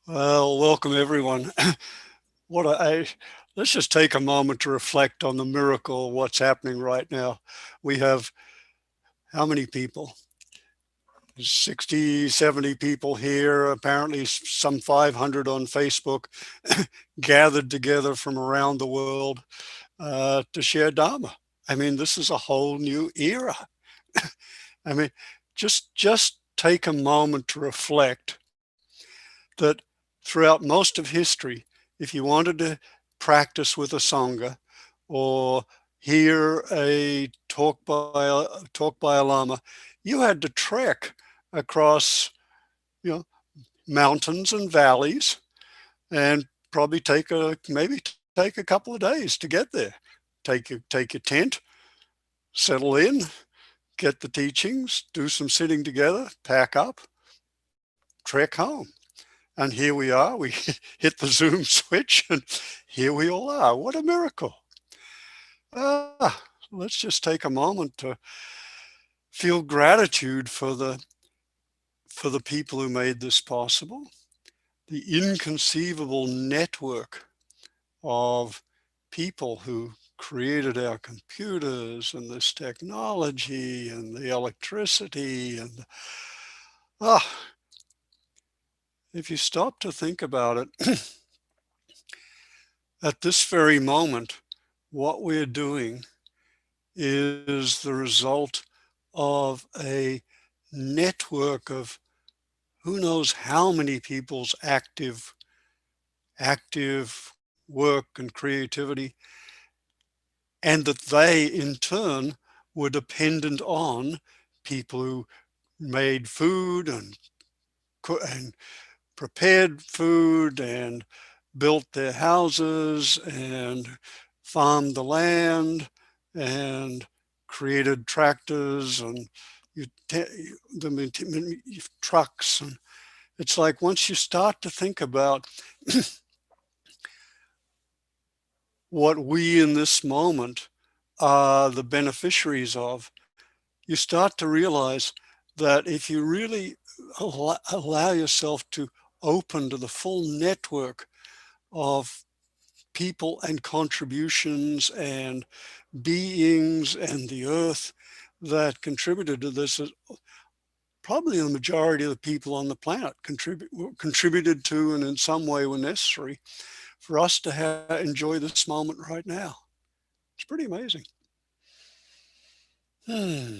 Well, welcome everyone. What let's just take a moment to reflect on the miracle of what's happening right now. We have how many people? 60, 70 people here, apparently some 500 on Facebook, gathered together from around the world to share Dharma. I mean, this is a whole new era. I mean, just take a moment to reflect that throughout most of history, if you wanted to practice with a sangha or hear a talk by a lama, you had to trek across, you know, mountains and valleys and probably take a couple of days to get there. Take your tent, settle in, get the teachings, do some sitting together, pack up, trek home. And here we are. We hit the Zoom switch, and here we all are. What a miracle. Let's just take a moment to feel gratitude for the people who made this possible, the inconceivable network of people who created our computers and this technology and the electricity and ah, if you stop to think about it, at this very moment, what we're doing is the result of a network of who knows how many people's active work and creativity, and that they in turn were dependent on people who made food and prepared food and built their houses and farmed the land and created tractors and you, trucks. And it's like once you start to think about what we in this moment are the beneficiaries of, you start to realize that if you really allow yourself to open to the full network of people and contributions and beings and the earth that contributed to this, probably the majority of the people on the planet contributed to and in some way were necessary for us to enjoy this moment right now. It's pretty amazing. Hmm.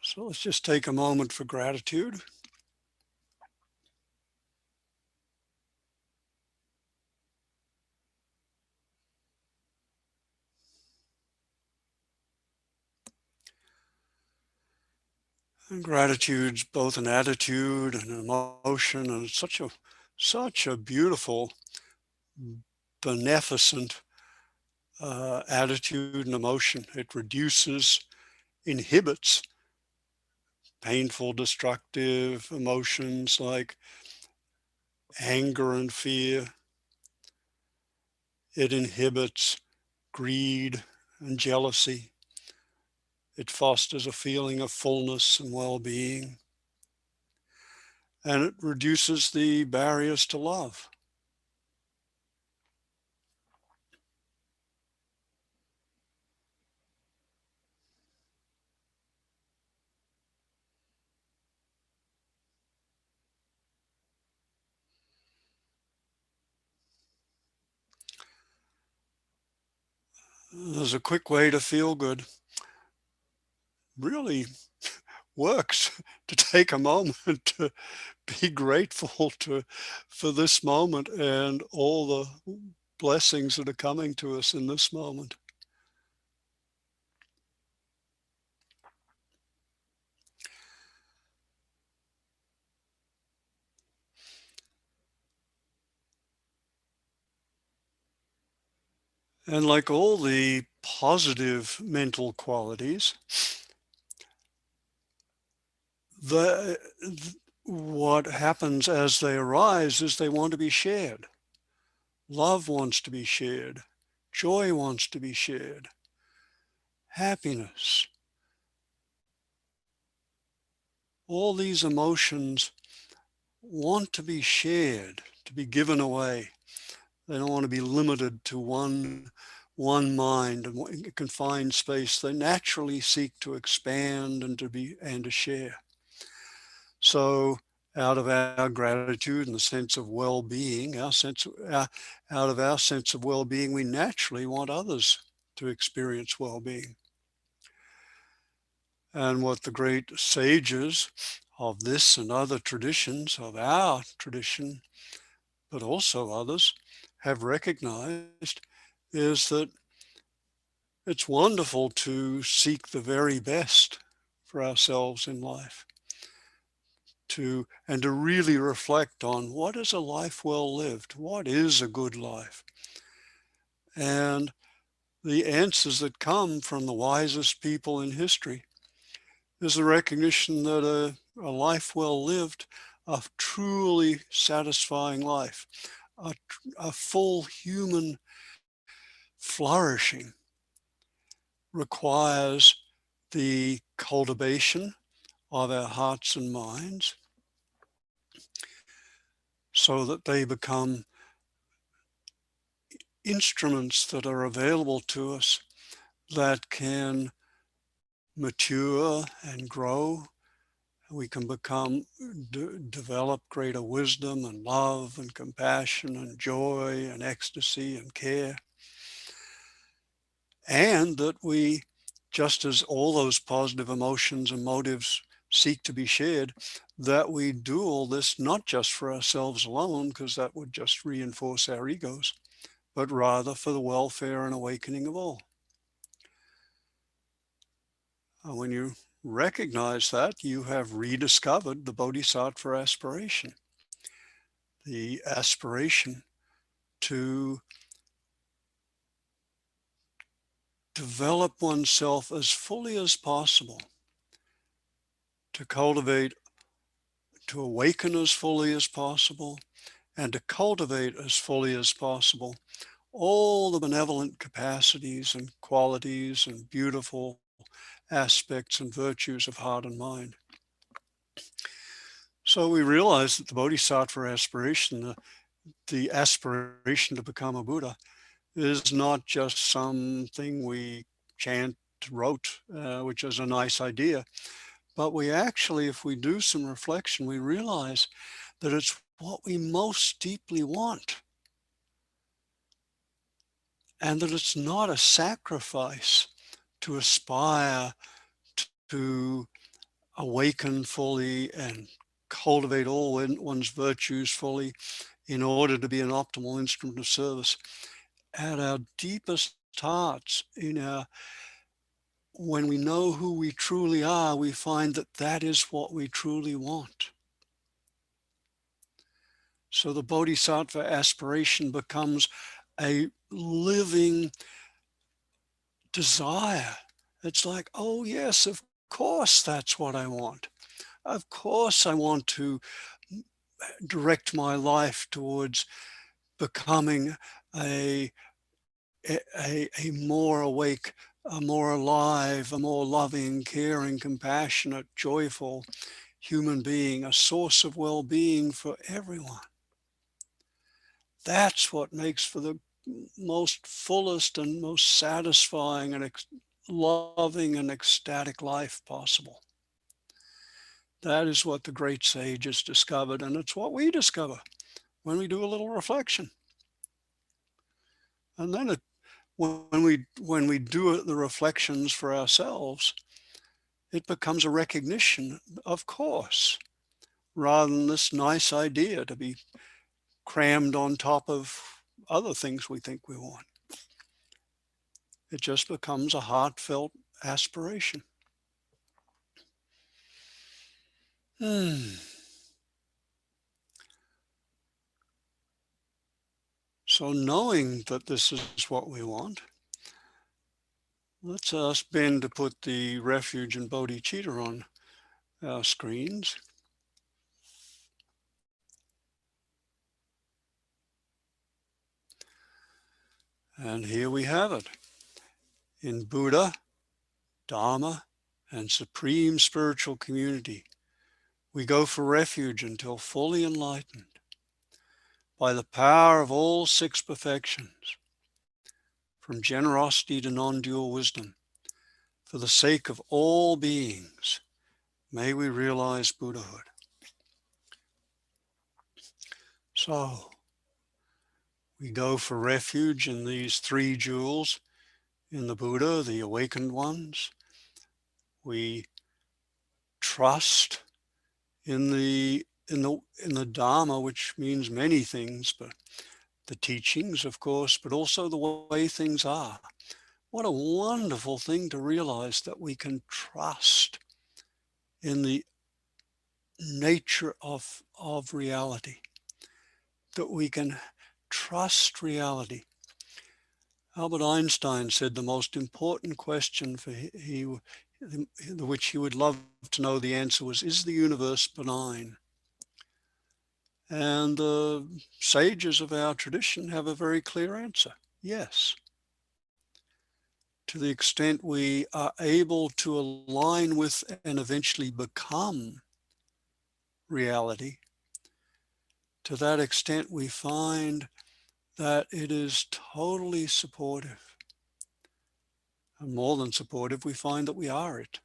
So let's just take a moment for gratitude. And gratitude's both an attitude and an emotion, and it's such a beautiful, beneficent attitude and emotion. It reduces, inhibits painful, destructive emotions like anger and fear. It inhibits greed and jealousy. It fosters a feeling of fullness and well-being, and it reduces the barriers to love. There's a quick way to feel good. Really works to take a moment to be grateful for this moment and all the blessings that are coming to us in this moment. And like all the positive mental qualities, the what happens as they arise is they want to be shared. Love wants to be shared. Joy wants to be shared. Happiness. all these emotions want to be shared, to be given away. They don't want to be limited to one mind and one confined space. They naturally seek to expand and to share. So out of our gratitude and the sense of well-being, out of our sense of well-being, we naturally want others to experience well-being. And what the great sages of this and other traditions, of our tradition, but also others, have recognized is that it's wonderful to seek the very best for ourselves in life, and to really reflect on what is a life well lived, what is a good life. And the answers that come from the wisest people in history is the recognition that a life well lived, a truly satisfying life, a, a full human flourishing requires the cultivation of our hearts and minds so that they become instruments that are available to us that can mature and grow. We can develop greater wisdom and love and compassion and joy and ecstasy and care. And that we, just as all those positive emotions and motives seek to be shared, that we do all this not just for ourselves alone, because that would just reinforce our egos, but rather for the welfare and awakening of all. When you recognize that, you have rediscovered the Bodhisattva aspiration, the aspiration to develop oneself as fully as possible, to cultivate, to awaken as fully as possible, and to cultivate as fully as possible all the benevolent capacities and qualities and beautiful aspects and virtues of heart and mind. So we realize that the Bodhisattva aspiration, the aspiration to become a Buddha, is not just something we chant, wrote, which is a nice idea, but we actually, if we do some reflection, we realize that it's what we most deeply want, and that it's not a sacrifice to aspire to awaken fully and cultivate all one's virtues fully in order to be an optimal instrument of service. At our deepest hearts, when we know who we truly are, we find that that is what we truly want. So the Bodhisattva aspiration becomes a living desire. It's like, oh yes, of course that's what I want. Of course I want to direct my life towards becoming a, a more awake, a more alive, a more loving, caring, compassionate, joyful human being, a source of well-being for everyone. That's what makes for the most fullest and most satisfying and loving and ecstatic life possible. That is what the great sages discovered, and it's what we discover when we do a little reflection. And then when we do the reflections for ourselves, it becomes a recognition, of course, rather than this nice idea to be crammed on top of other things we think we want. It just becomes a heartfelt aspiration. So knowing that this is what we want, let's ask Ben to put the refuge and bodhicitta on our screens. And here we have it. In Buddha, Dharma, and supreme spiritual community, We go for refuge until fully enlightened by the power of all six perfections, from generosity to non-dual wisdom, for the sake of all beings. May we realize Buddhahood. So, we go for refuge in these three jewels, in the Buddha, the awakened ones. We trust in the Dharma, which means many things, but the teachings, of course, but also the way things are. What a wonderful thing to realize that we can trust in the nature of reality, that we can trust reality. Albert Einstein said the most important question for which he would love to know the answer was, is the universe benign? And the sages of our tradition have a very clear answer: yes. To the extent we are able to align with and eventually become reality, to that extent we find that it is totally supportive. And more than supportive, we find that we are it.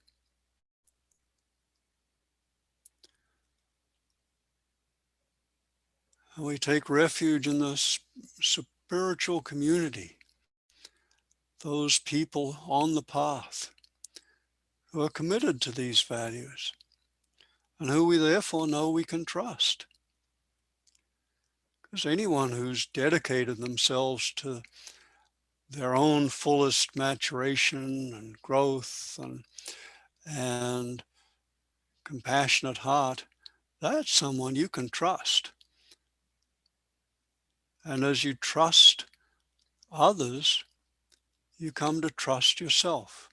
And we take refuge in the spiritual community, those people on the path who are committed to these values and who we therefore know we can trust. Because anyone who's dedicated themselves to their own fullest maturation and growth and compassionate heart, that's someone you can trust. And as you trust others, you come to trust yourself.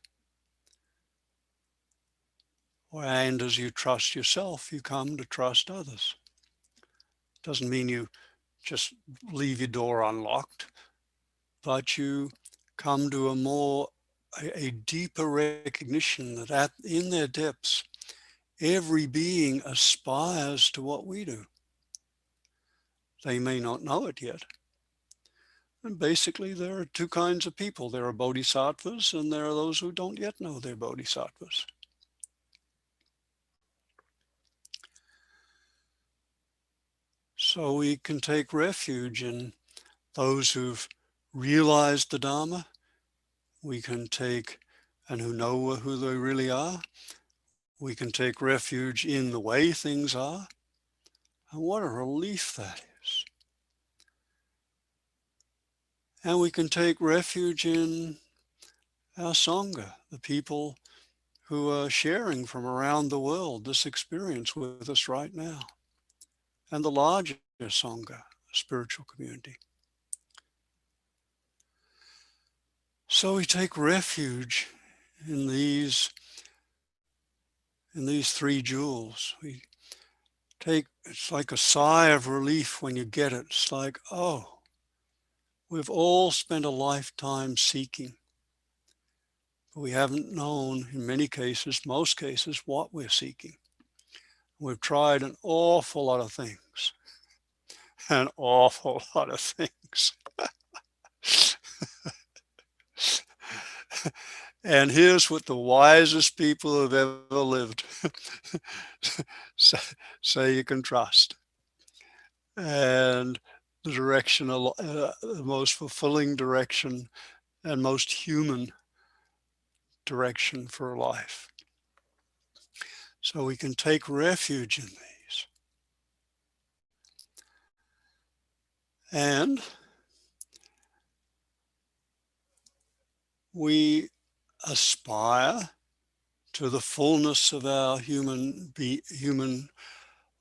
And as you trust yourself, you come to trust others. Doesn't mean you just leave your door unlocked, but you come to a deeper recognition that in their depths, every being aspires to what we do. They may not know it yet. And basically, there are two kinds of people. There are bodhisattvas, and there are those who don't yet know they're bodhisattvas. So we can take refuge in those who've realized the Dharma. We can take, and who know who they really are. We can take refuge in the way things are. And what a relief that is. And we can take refuge in our Sangha, the people who are sharing from around the world this experience with us right now, and the larger Sangha, spiritual community. So we take refuge in these three jewels. It's like a sigh of relief when you get it. It's like, oh, we've all spent a lifetime seeking. But we haven't known, in many cases, most cases, what we're seeking. We've tried an awful lot of things. An awful lot of things. And here's what the wisest people who've ever lived say you can trust. And the direction, the most fulfilling direction and most human direction for life. So we can take refuge in these. And we aspire to the fullness of our human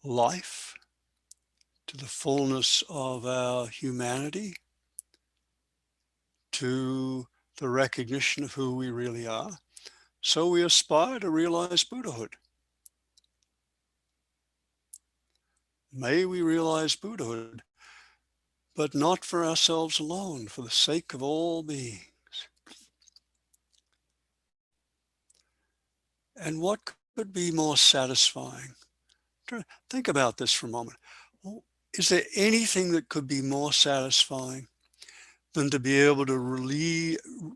life, to the fullness of our humanity, to the recognition of who we really are. So we aspire to realize Buddhahood. May we realize Buddhahood, but not for ourselves alone, for the sake of all beings. And what could be more satisfying Think about this for a moment. Well, is there anything that could be more satisfying than to be able to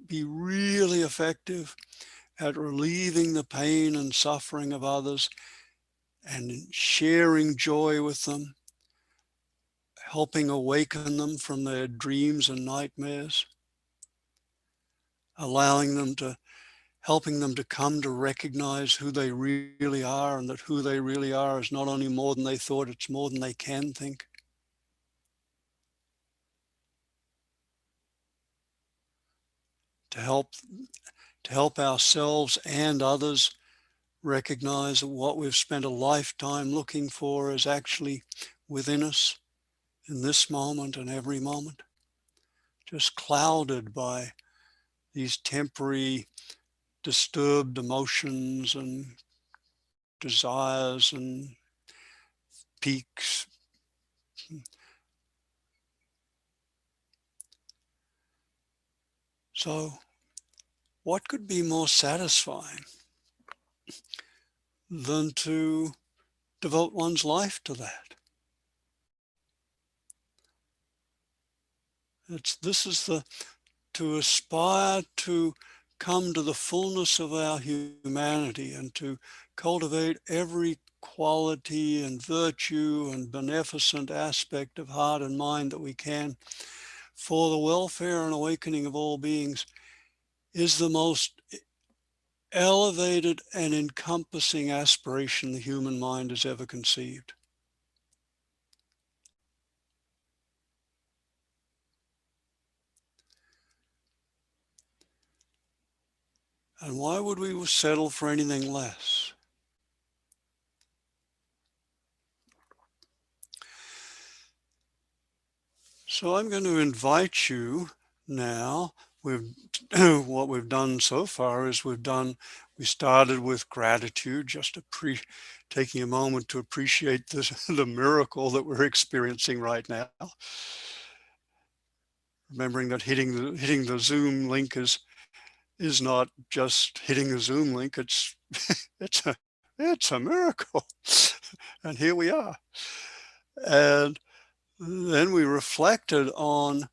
be really effective at relieving the pain and suffering of others and sharing joy with them, helping awaken them from their dreams and nightmares, allowing them to, helping them to come to recognize who they really are, and that who they really are is not only more than they thought, it's more than they can think. To help, to help ourselves and others recognize that what we've spent a lifetime looking for is actually within us in this moment and every moment, just clouded by these temporary disturbed emotions and desires and peaks. So what could be more satisfying than to devote one's life to that? This is to aspire to come to the fullness of our humanity and to cultivate every quality and virtue and beneficent aspect of heart and mind that we can for the welfare and awakening of all beings is the most elevated and encompassing aspiration the human mind has ever conceived. And why would we settle for anything less? So I'm going to invite you now. What we've done so far is we started with gratitude, just taking a moment to appreciate the miracle that we're experiencing right now. Remembering that hitting the Zoom link is not just hitting a Zoom link, it's it's a miracle. And here we are. And then we reflected on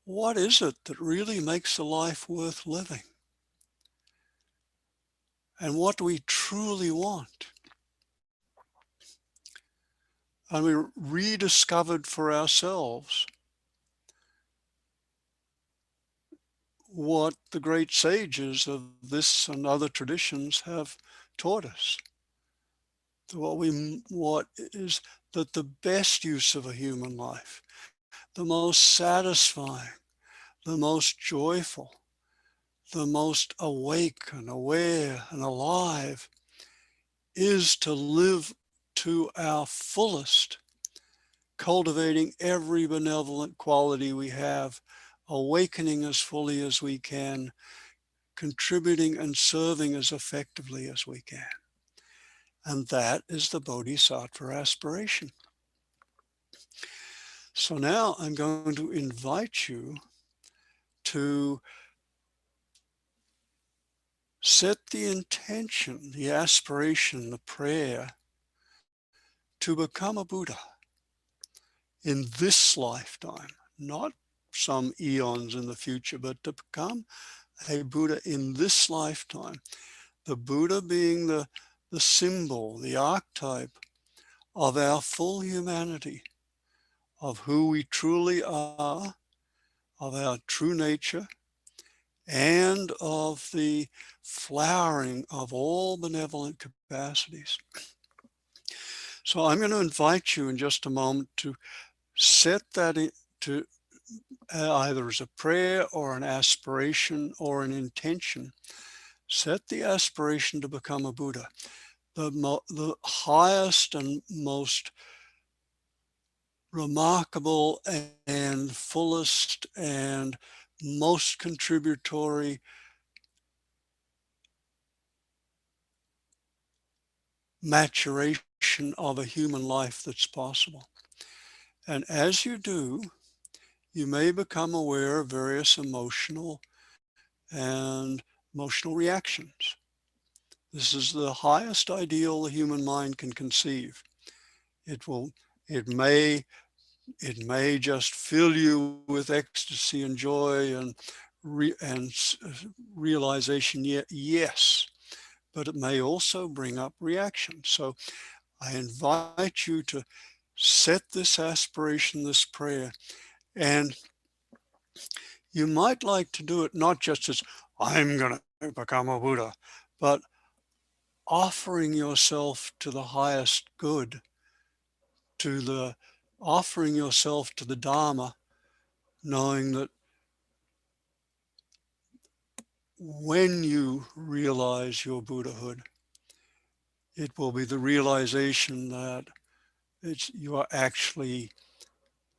what is it that really makes a life worth living? And what do we truly want? And we rediscovered for ourselves what the great sages of this and other traditions have taught us. What is that the best use of a human life, the most satisfying, the most joyful, the most awake and aware and alive is to live to our fullest, cultivating every benevolent quality we have, awakening as fully as we can, contributing and serving as effectively as we can. And that is the Bodhisattva aspiration. So now I'm going to invite you to set the intention, the aspiration, the prayer to become a Buddha in this lifetime, not some eons in the future, but to become a Buddha in this lifetime. The Buddha being the symbol, the archetype of our full humanity, of who we truly are, of our true nature, and of the flowering of all benevolent capacities. So I'm going to invite you in just a moment to set that to either as a prayer or an aspiration or an intention. Set the aspiration to become a Buddha, the highest and most remarkable and fullest and most contributory maturation of a human life that's possible. And as you do, you may become aware of various emotional reactions This is the highest ideal the human mind can conceive. It will, it may, it may just fill you with ecstasy and joy and realization. Yes, but it may also bring up reaction. So I invite you to set this aspiration, this prayer, and you might like to do it not just as I'm going to become a Buddha, but offering yourself to the highest good, to the offering yourself to the Dharma, knowing that when you realize your Buddhahood, it will be the realization that you are actually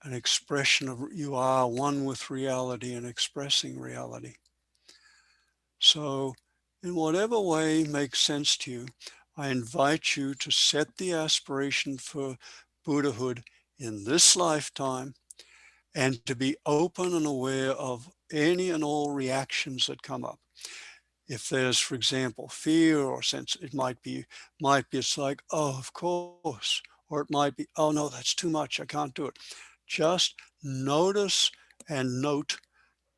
an expression of, you are one with reality and expressing reality. So in whatever way makes sense to you, I invite you to set the aspiration for Buddhahood in this lifetime and to be open and aware of any and all reactions that come up. If there's, for example, fear or sense, it might be it's like, oh, of course, or it might be, oh no, that's too much, I can't do it. Just notice and note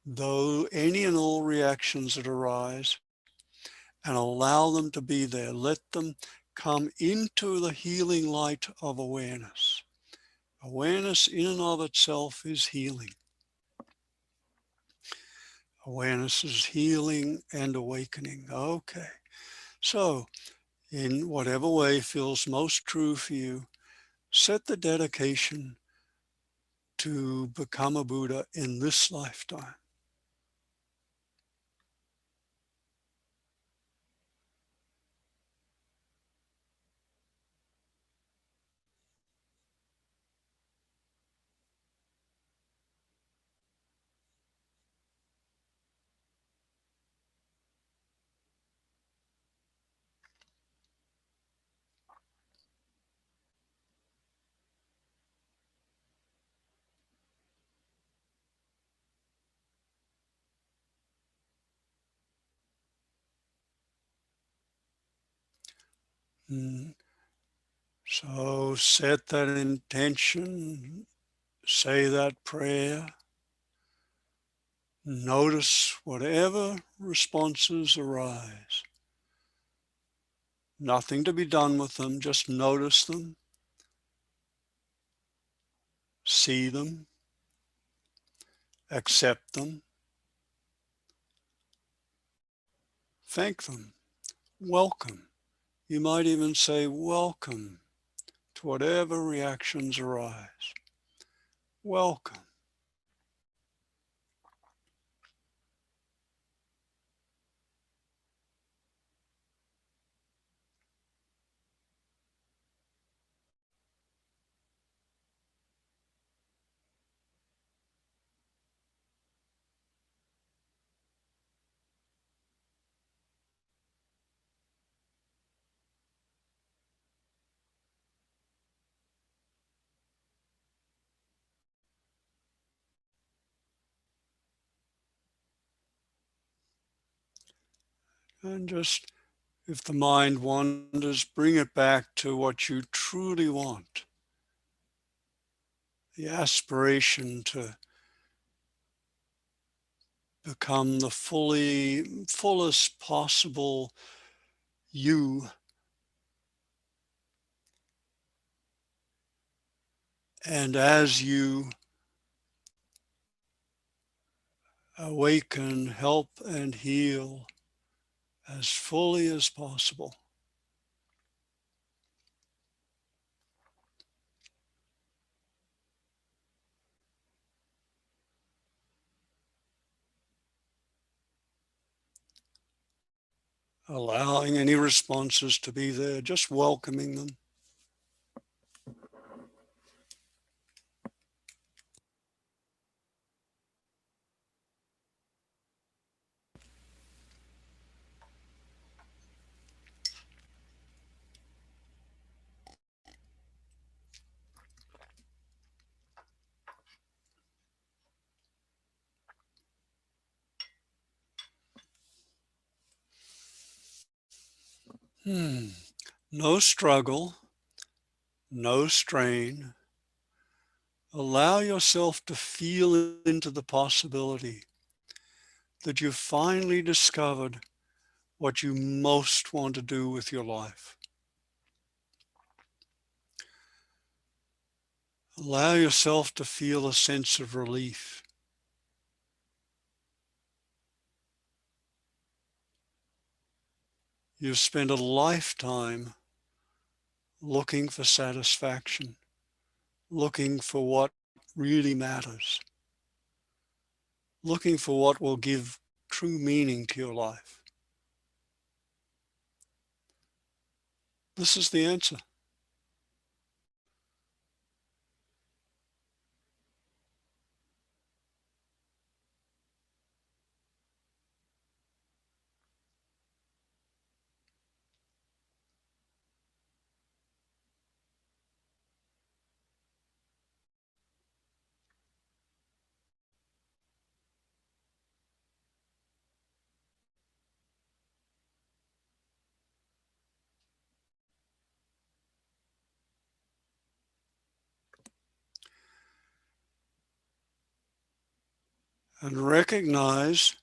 though any and all reactions that arise and allow them to be there. Let them come into the healing light of awareness. Awareness in and of itself is healing. Awareness is healing and awakening. Okay. So in whatever way feels most true for you, set the dedication to become a Buddha in this lifetime. Mm. So set that intention, say that prayer, notice whatever responses arise. Nothing to be done with them, just notice them, see them, accept them, thank them, welcome. You might even say welcome to whatever reactions arise. Welcome. And just, if the mind wanders, bring it back to what you truly want. The aspiration to become the fullest possible you. And as you awaken, help, and heal as fully as possible. Allowing any responses to be there, just welcoming them. No struggle, no strain. Allow yourself to feel into the possibility that you've finally discovered what you most want to do with your life. Allow yourself to feel a sense of relief. You've spent a lifetime looking for satisfaction, looking for what really matters, looking for what will give true meaning to your life. This is the answer. And recognize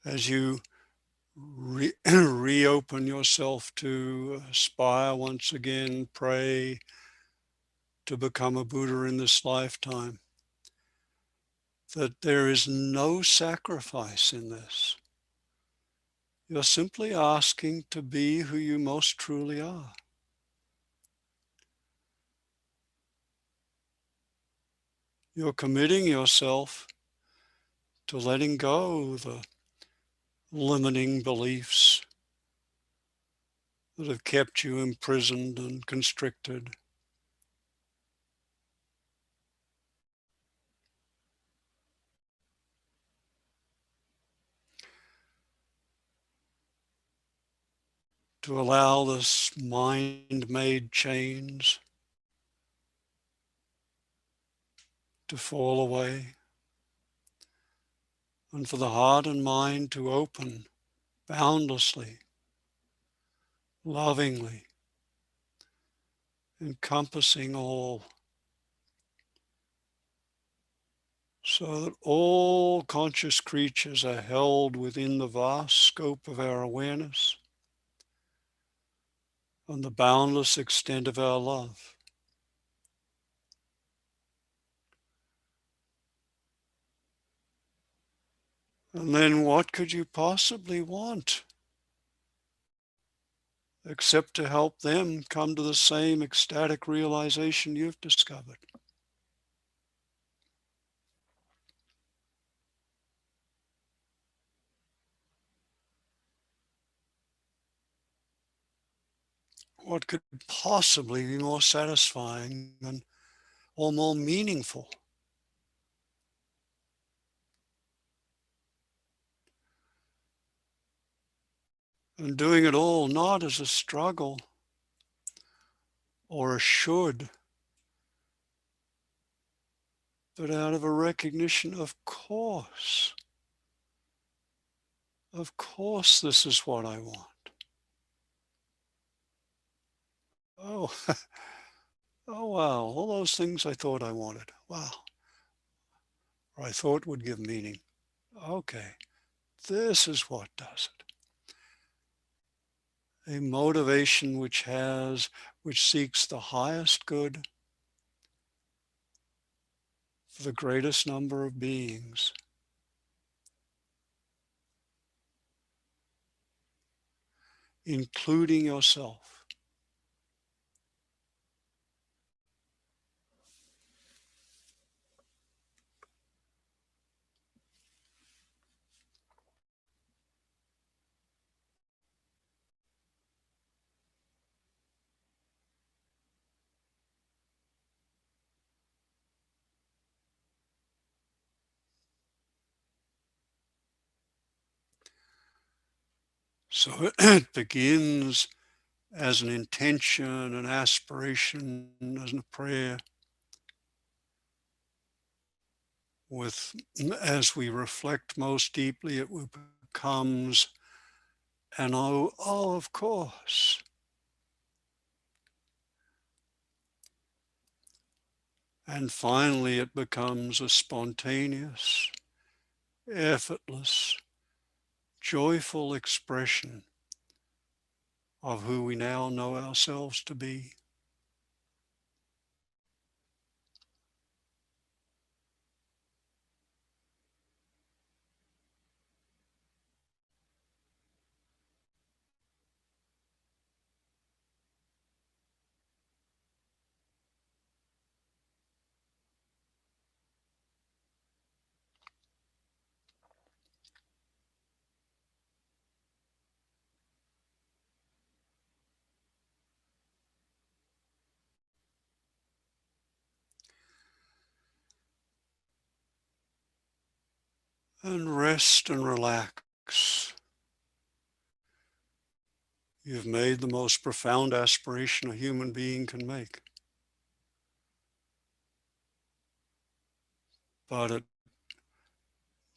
as you reopen yourself to aspire once again, pray to become a Buddha in this lifetime, that there is no sacrifice in this. You're simply asking to be who you most truly are. You're committing yourself to letting go the limiting beliefs that have kept you imprisoned and constricted. To allow this mind-made chains to fall away, and for the heart and mind to open boundlessly, lovingly, encompassing all, so that all conscious creatures are held within the vast scope of our awareness and the boundless extent of our love. And then what could you possibly want except to help them come to the same ecstatic realization you've discovered? What could possibly be more satisfying and or more meaningful? And doing it all not as a struggle or a should, but out of a recognition, of course this is what I want. Oh, oh wow, all those things I thought I wanted. Wow, or I thought would give meaning. Okay, this is what does it. A motivation which seeks the highest good for the greatest number of beings, including yourself. So it begins as an intention, an aspiration, as a prayer. As we reflect most deeply, it becomes an oh, of course. And finally, it becomes a spontaneous, effortless, joyful expression of who we now know ourselves to be. And rest and relax. You've made the most profound aspiration a human being can make. But, it,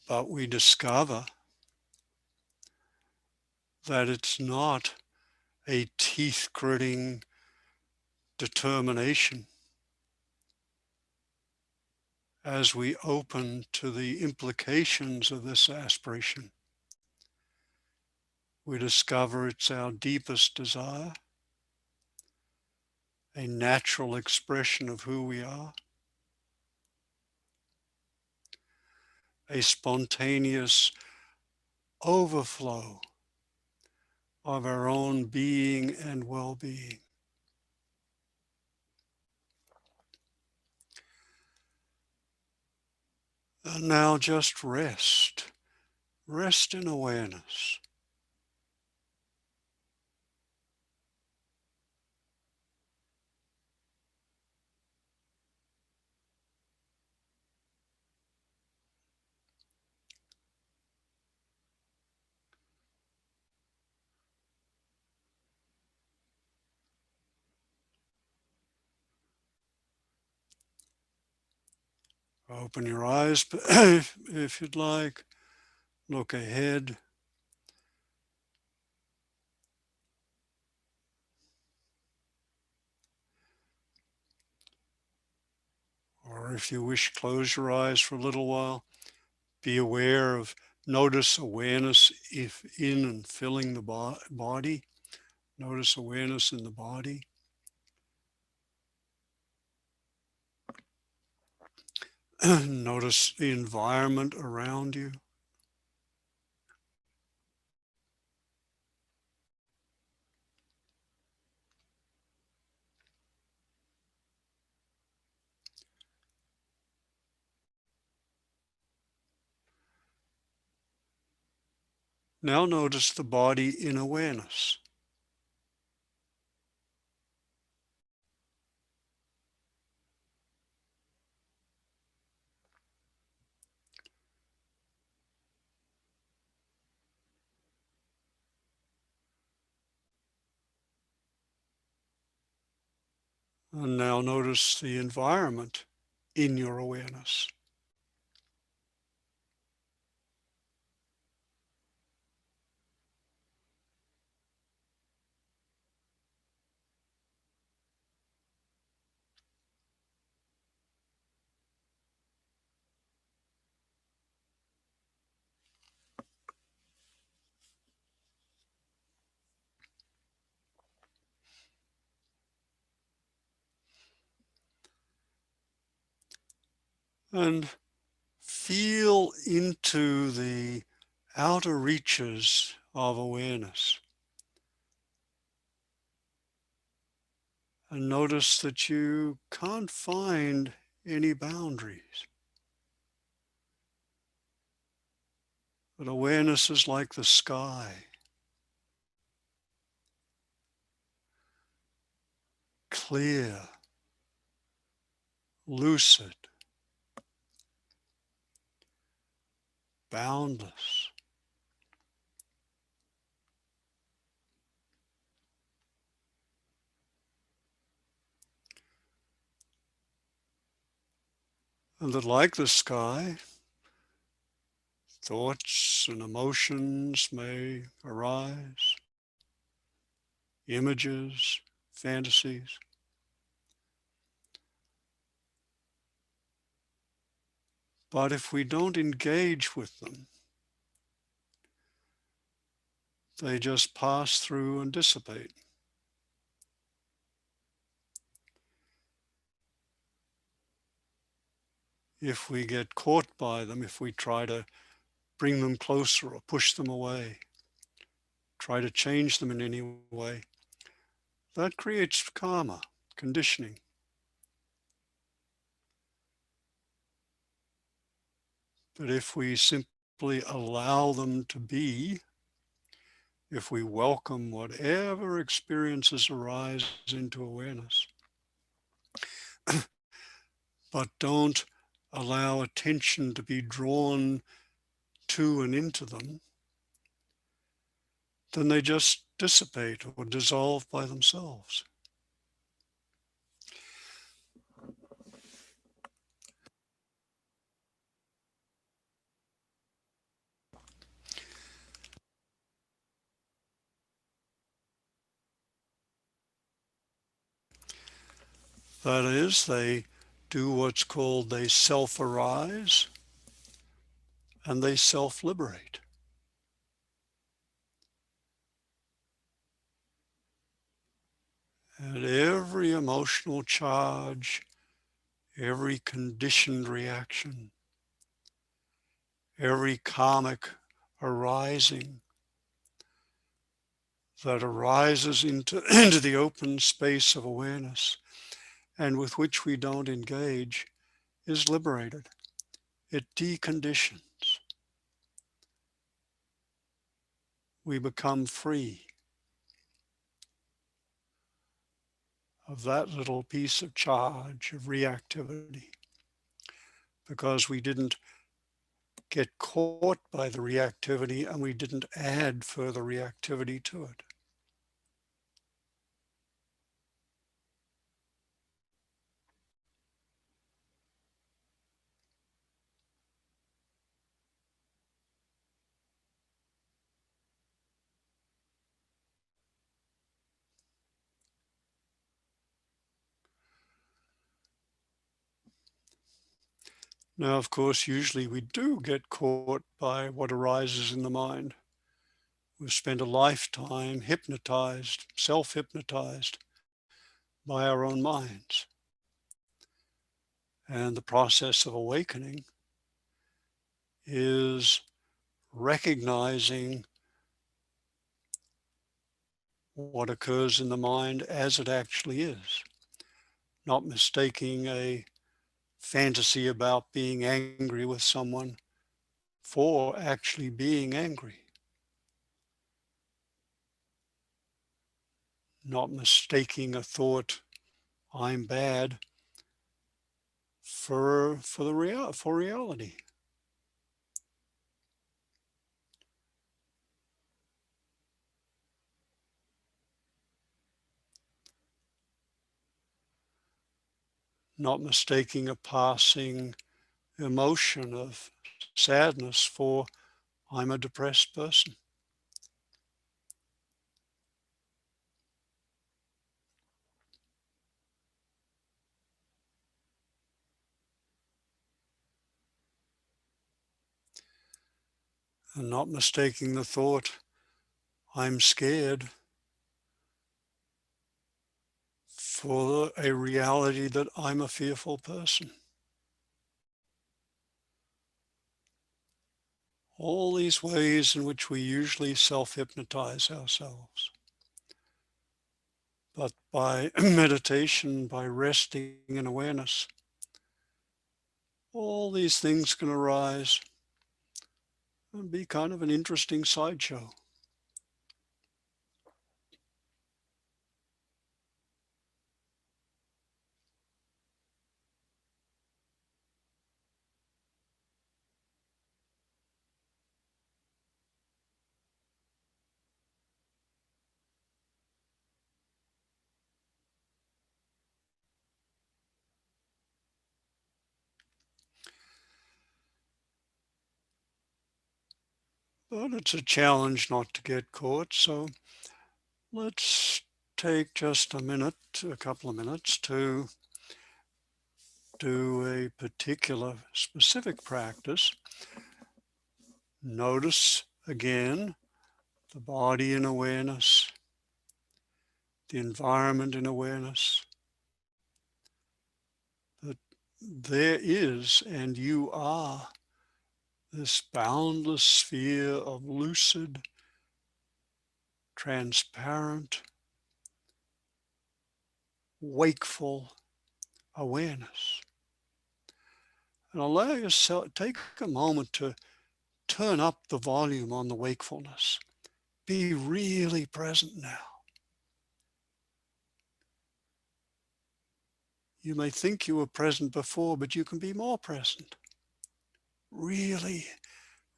but we discover that it's not a teeth-gritting determination as we open to the implications of this aspiration. We discover it's our deepest desire, a natural expression of who we are, a spontaneous overflow of our own being and well-being. And now just rest. Rest in awareness. Open your eyes if you'd like. Look ahead. Or if you wish, close your eyes for a little while. Be aware of, notice awareness if in and filling the body. Notice awareness in the body. Notice the environment around you. Now notice the body in awareness. And now notice the environment in your awareness. And feel into the outer reaches of awareness. And notice that you can't find any boundaries. But awareness is like the sky, clear, lucid, boundless. And that, like the sky, thoughts and emotions may arise, images, fantasies. But if we don't engage with them, they just pass through and dissipate. If we get caught by them, if we try to bring them closer or push them away, try to change them in any way, that creates karma, conditioning. But if we simply allow them to be, if we welcome whatever experiences arise into awareness, but don't allow attention to be drawn to and into them, then they just dissipate or dissolve by themselves. That is, they do what's called they self-arise and they self-liberate. And every emotional charge, every conditioned reaction, every karmic arising that arises into the open space of awareness and with which we don't engage is liberated. It deconditions. We become free of that little piece of charge, of reactivity, because we didn't get caught by the reactivity and we didn't add further reactivity to it. Now, of course, usually we do get caught by what arises in the mind. We've spent a lifetime hypnotized, self-hypnotized by our own minds. And the process of awakening is recognizing what occurs in the mind as it actually is, not mistaking a fantasy about being angry with someone for actually being angry, not mistaking a thought, I'm bad, for reality. Not mistaking a passing emotion of sadness for I'm a depressed person. And not mistaking the thought I'm scared for a reality that I'm a fearful person. All these ways in which we usually self-hypnotize ourselves. But by meditation, by resting in awareness, all these things can arise and be kind of an interesting sideshow. But it's a challenge not to get caught, so let's take just a minute, a couple of minutes to do a particular specific practice, notice again the body in awareness, the environment in awareness, that there is and you are this boundless sphere of lucid, transparent, wakeful awareness. And allow yourself, take a moment to turn up the volume on the wakefulness. Be really present now. You may think you were present before, but you can be more present. Really,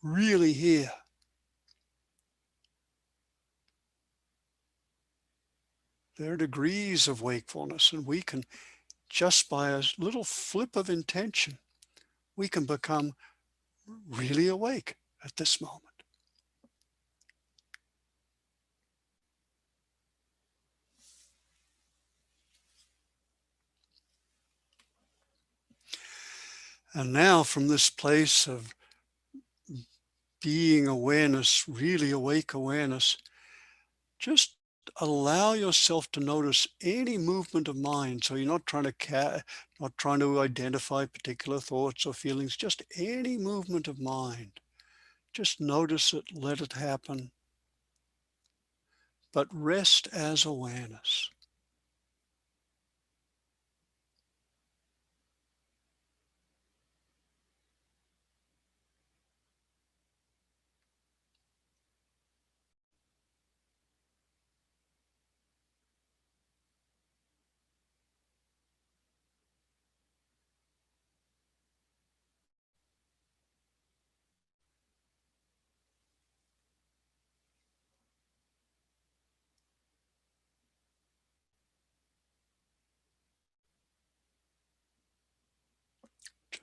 really here. There are degrees of wakefulness, and we can, just by a little flip of intention, we can become really awake at this moment. And now from this place of being awareness, really awake awareness, just allow yourself to notice any movement of mind. So you're not trying to identify particular thoughts or feelings, just any movement of mind. Just notice it, let it happen, but rest as awareness.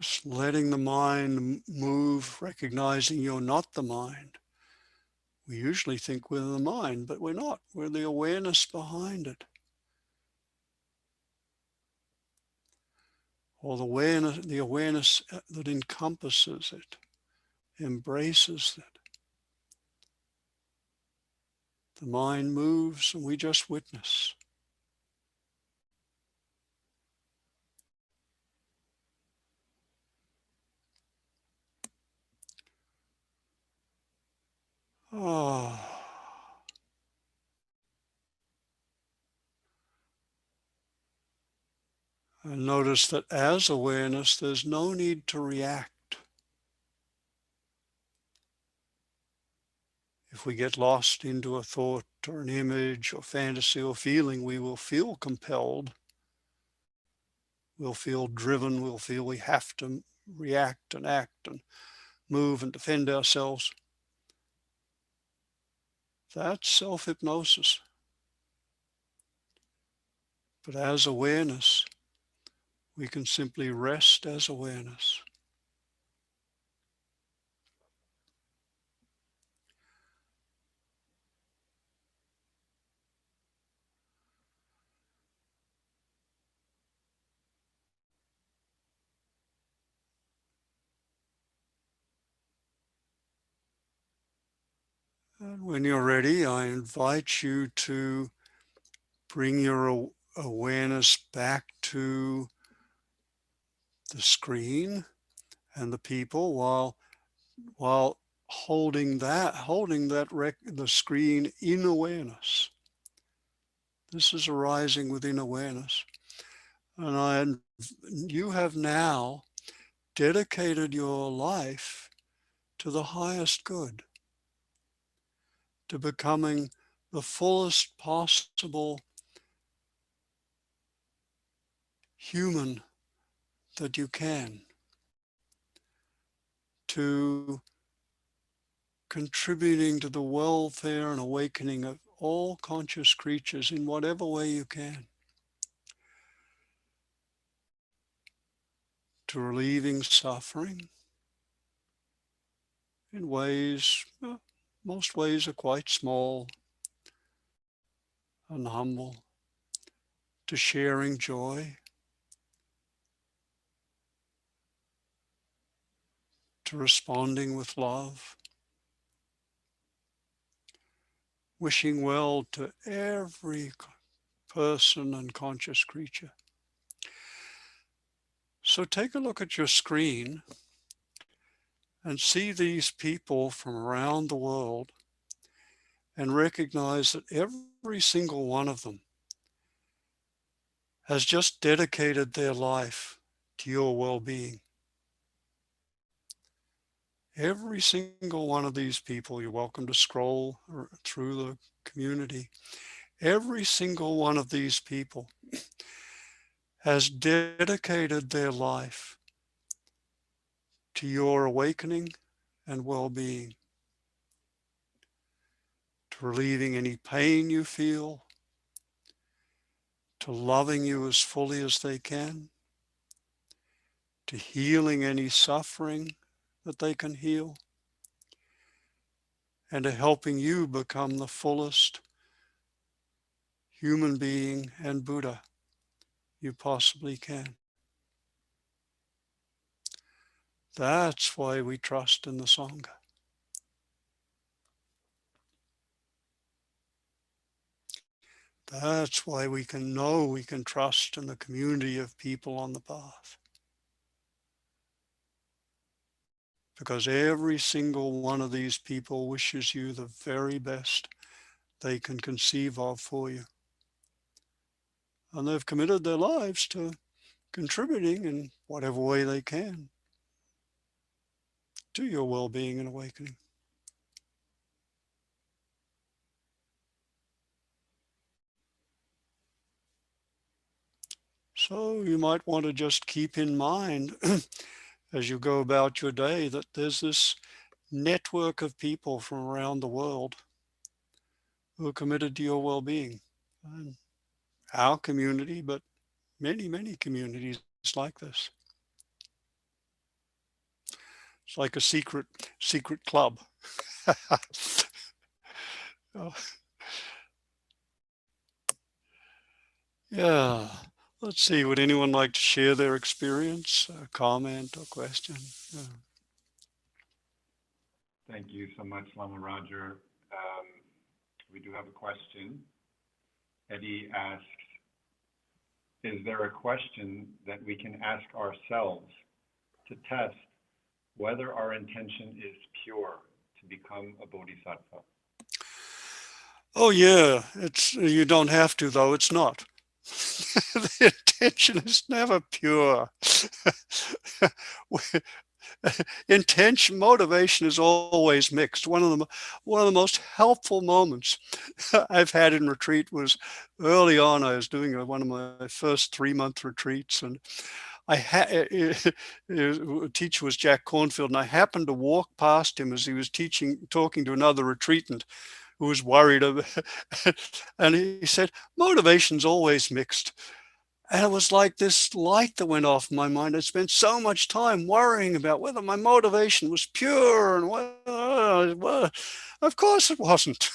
Just letting the mind move, recognizing you're not the mind. We usually think we're the mind, but we're not. We're the awareness behind it. Or the awareness that encompasses it, embraces it. The mind moves and we just witness. Oh. And notice that as awareness, there's no need to react. If we get lost into a thought or an image or fantasy or feeling, we will feel compelled. We'll feel driven. We'll feel we have to react and act and move and defend ourselves. That's self-hypnosis. But as awareness, we can simply rest as awareness. And when you're ready, I invite you to bring your awareness back to the screen and the people while holding the screen in awareness. This is arising within awareness. And you have now dedicated your life to the highest good, to becoming the fullest possible human that you can, to contributing to the welfare and awakening of all conscious creatures in whatever way you can, to relieving suffering in ways, most ways are quite small and humble, to sharing joy, to responding with love, wishing well to every person and conscious creature. So take a look at your screen and see these people from around the world and recognize that every single one of them has just dedicated their life to your well-being. Every single one of these people, you're welcome to scroll through the community. Every single one of these people has dedicated their life to your awakening and well-being, to relieving any pain you feel, to loving you as fully as they can, to healing any suffering that they can heal, and to helping you become the fullest human being and Buddha you possibly can. That's why we trust in the Sangha. That's why we can know we can trust in the community of people on the path. Because every single one of these people wishes you the very best they can conceive of for you. And they've committed their lives to contributing in whatever way they can to your well-being and awakening. So you might want to just keep in mind as you go about your day that there's this network of people from around the world who are committed to your well-being. And our community, but many, many communities like this. It's like a secret club. Oh, yeah. Let's see, would anyone like to share their experience, a comment or question? Yeah. Thank you so much, Lama Roger. We do have a question. Eddie asks, is there a question that we can ask ourselves to test whether our intention is pure to become a bodhisattva? Oh yeah, you don't have to though, it's not. The intention is never pure. Intention, motivation is always mixed. One of the most helpful moments I've had in retreat was early on. I was doing one of my first 3-month retreats, and I had a teacher was Jack Cornfield, and I happened to walk past him as he was talking to another retreatant who was worried about, and he said, "Motivation's always mixed." And it was like this light that went off in my mind. I spent so much time worrying about whether my motivation was pure and well, of course it wasn't.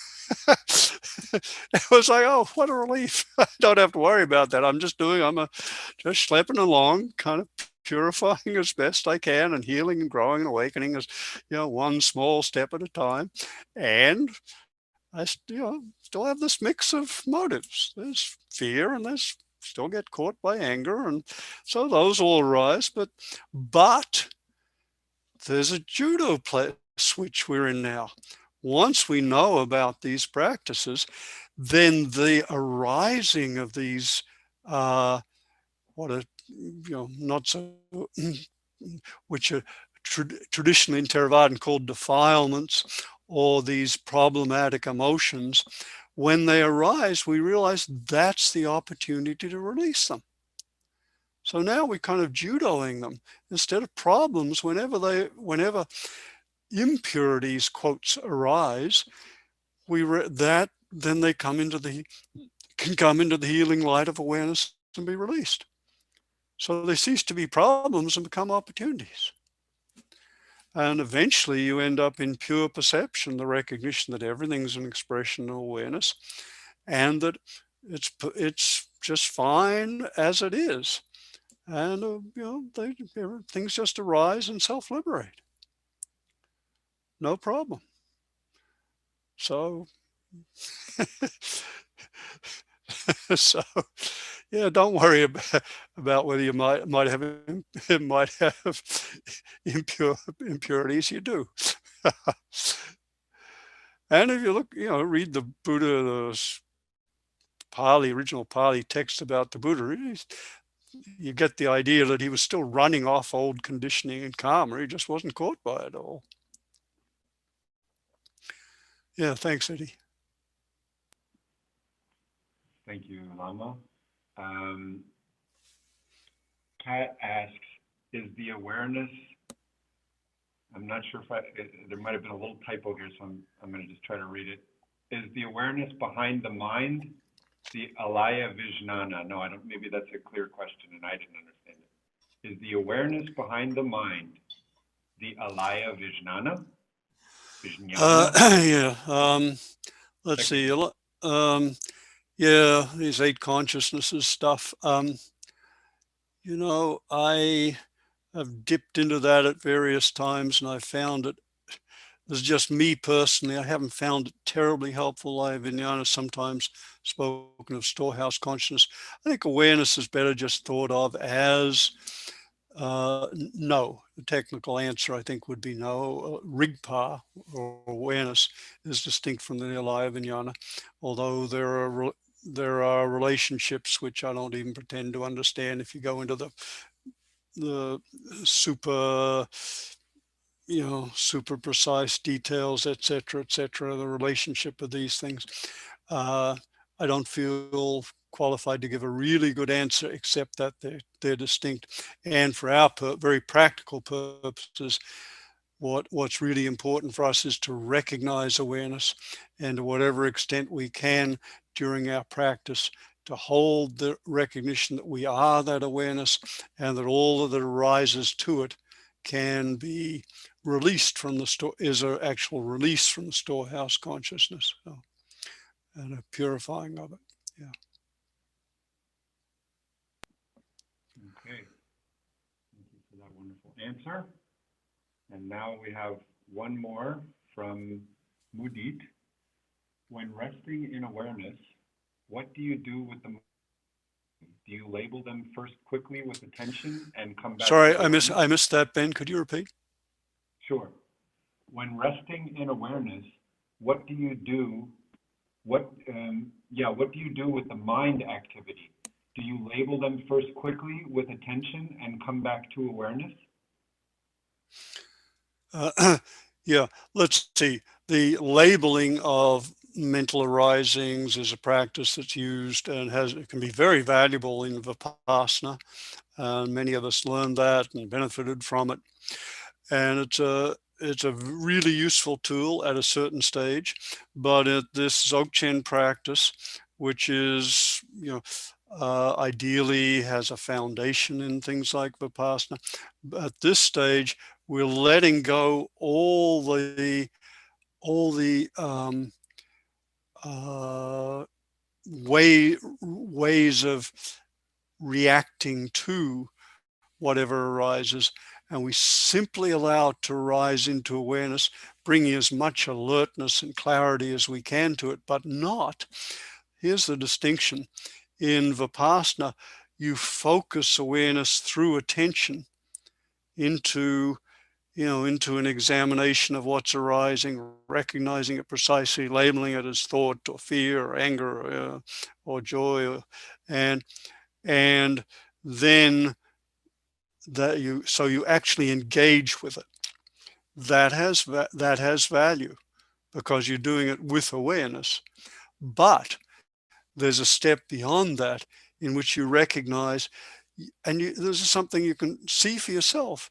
It was like, oh, what a relief. I don't have to worry about that. I'm just schlepping along, kind of purifying as best I can and healing and growing and awakening as, one small step at a time. And I, still have this mix of motives. There's fear and there's still get caught by anger, and so those all arise. But there's a judo switch we're in now. Once we know about these practices, then the arising of these not so which are traditionally in Theravadan called defilements, or these problematic emotions, when they arise, we realize that's the opportunity to release them. So now we're kind of judoing them instead of problems. Whenever impurities, quotes, arise, then they can come into the healing light of awareness and be released. So they cease to be problems and become opportunities. And eventually you end up in pure perception, the recognition that everything's an expression of awareness, and that it's just fine as it is. And, things just arise and self-liberate. no problem. So, so yeah, don't worry about whether you might have might have impurities. You do. And if you look, read the Buddha, the Pali, original Pali text about the Buddha, you get the idea that he was still running off old conditioning and karma. He just wasn't caught by it all. Yeah, thanks, Eddie. Thank you, Lama. Um, Kat asks, is the awareness, I'm not sure if there might have been a little typo here, so I'm going to just try to read it. Is the awareness behind the mind the alaya vijnana? No, I don't, maybe that's a clear question and I didn't understand it. Is the awareness behind the mind the alaya vijnana? Vijnana? Yeah. Let's see. Technical. Um, yeah, these eight consciousnesses stuff. I have dipped into that at various times, and I found it. This is just me personally. I haven't found it terribly helpful. I have Vijnana sometimes spoken of storehouse consciousness. I think awareness is better just thought of as no. The technical answer, I think, would be no. Rigpa, or awareness, is distinct from the Nilaya Vijnana, although there are relationships which I don't even pretend to understand. If you go into the super, super precise details, etc., the relationship of these things, uh, I don't feel qualified to give a really good answer, except that they're distinct. And for our very practical purposes, what's really important for us is to recognize awareness, and to whatever extent we can during our practice, to hold the recognition that we are that awareness, and that all that arises to it can be released from the store, is an actual release from the storehouse consciousness, so, and a purifying of it. Yeah. Okay. Thank you for that wonderful answer. And now we have one more from Mudit. When resting in awareness, what do you do with the mind? Do you label them first quickly with attention and come back Sorry, to awareness? I missed that, Ben. Could you repeat? Sure. When resting in awareness, what do you do? What do you do with the mind activity? Do you label them first quickly with attention and come back to awareness? Yeah, let's see. The labeling of mental arisings is a practice that's used and it can be very valuable in Vipassana. Many of us learned that and benefited from it. And it's a really useful tool at a certain stage, but this Dzogchen practice, which is, ideally has a foundation in things like Vipassana. At this stage, we're letting go all the uh, ways of reacting to whatever arises, and we simply allow it to rise into awareness, bringing as much alertness and clarity as we can to it, but not. Here's the distinction. In Vipassana, you focus awareness through attention into into an examination of what's arising, recognizing it precisely, labeling it as thought or fear or anger or joy, and and then you actually engage with it. That has value because you're doing it with awareness. But there's a step beyond that in which you recognize, and this is something you can see for yourself.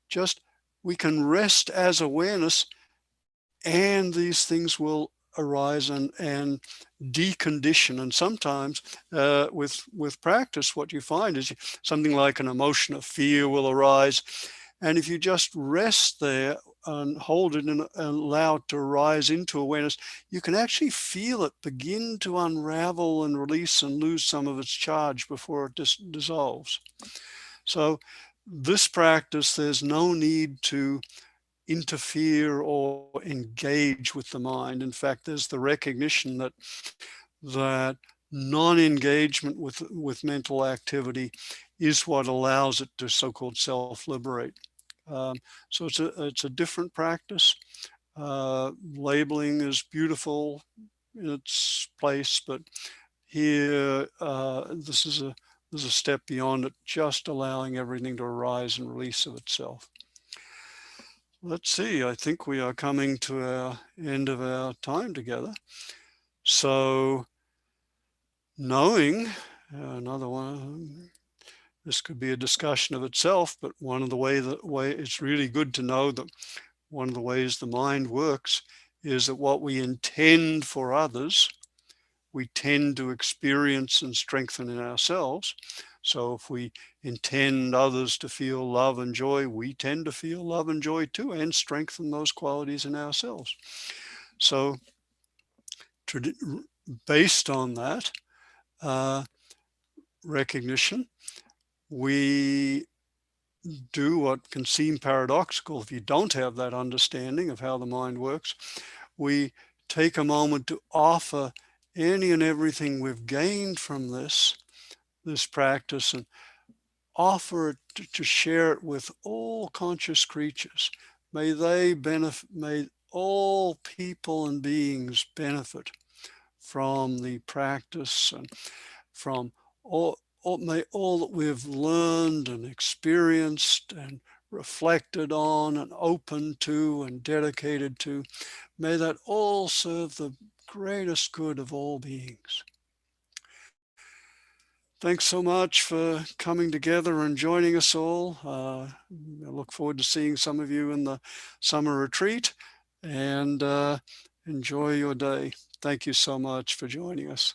Just we can rest as awareness, and these things will arise and decondition. And sometimes with practice, what you find is something like an emotion of fear will arise, and if you just rest there and hold it and allow it to rise into awareness, you can actually feel it begin to unravel and release and lose some of its charge before it dissolves. So this practice, there's no need to interfere or engage with the mind. In fact, there's the recognition that non-engagement with mental activity is what allows it to so-called self-liberate. So it's a different practice. Labeling is beautiful in its place, but here there's a step beyond it, just allowing everything to arise and release of itself. Let's see, I think we are coming to our end of our time together. So knowing, another one, this could be a discussion of itself, but one of the way it's really good to know that one of the ways the mind works is that what we intend for others, we tend to experience and strengthen in ourselves. So if we intend others to feel love and joy, we tend to feel love and joy too, and strengthen those qualities in ourselves. So based on that recognition, we do what can seem paradoxical if you don't have that understanding of how the mind works. We take a moment to offer any and everything we've gained from this practice, and offer it to share it with all conscious creatures. May they benefit, may all people and beings benefit from the practice, and from may all that we've learned and experienced and reflected on and open to and dedicated to, may that all serve the greatest good of all beings. Thanks so much for coming together and joining us all. I look forward to seeing some of you in the summer retreat, and enjoy your day. Thank you so much for joining us.